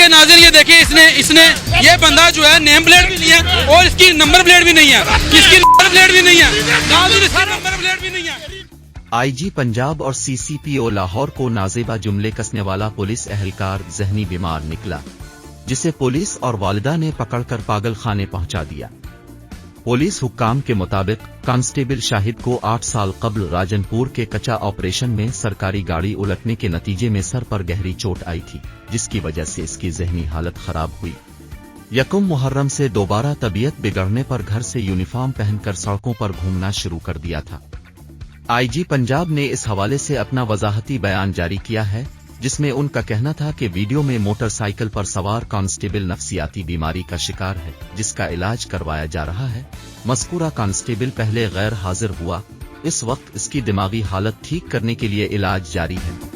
के नाज़रीन ये देखिए इसने ये बंदा जो है नेम प्लेट भी नहीं है और इसकी नंबर प्लेट भी नहीं है, इसकी नंबर प्लेट भी नहीं है, नाज़रीन इसकी नंबर प्लेट भी नहीं है। आईजी पंजाब और सीसीपीओ लाहौर को नाजेबा जुमले कसने वाला पुलिस एहलकार जहनी बीमार निकला, जिसे पुलिस और वालिदा ने पकड़कर पागल खाने पहुंचा दिया। पुलिस हुक्काम के मुताबिक कांस्टेबल शाहिद को 8 साल कबल राजनपुर के कच्चा ऑपरेशन में सरकारी गाड़ी उलटने के नतीजे में सर पर गहरी चोट आई थी, जिसकी वजह से इसकी जहनी हालत खराब हुई। यकम मुहर्रम से दोबारा तबीयत बिगड़ने पर घर से यूनिफॉर्म पहनकर सड़कों पर घूमना शुरू कर दिया था। आईजी पंजाब ने इस हवाले से अपना वजाहती बयान जारी किया है, जिसमें उनका कहना था कि वीडियो में मोटरसाइकिल पर सवार कांस्टेबल नफसियाती बीमारी का शिकार है, जिसका इलाज करवाया जा रहा है। मज़कूरा कांस्टेबल पहले गैर हाजिर हुआ, इस वक्त इसकी दिमागी हालत ठीक करने के लिए इलाज जारी है।